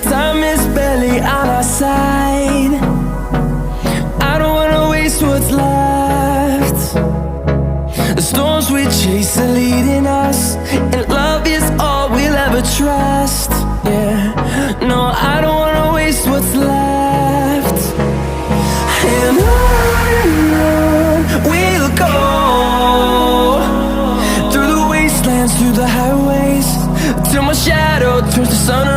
Time is barely on our side. I don't wanna waste what's left. The storms we chase are leading us, and love is all we'll ever trust. Yeah, no, I don't wanna waste what's left. And on we'll go, through the wastelands, through the highways, till my shadow turns to sun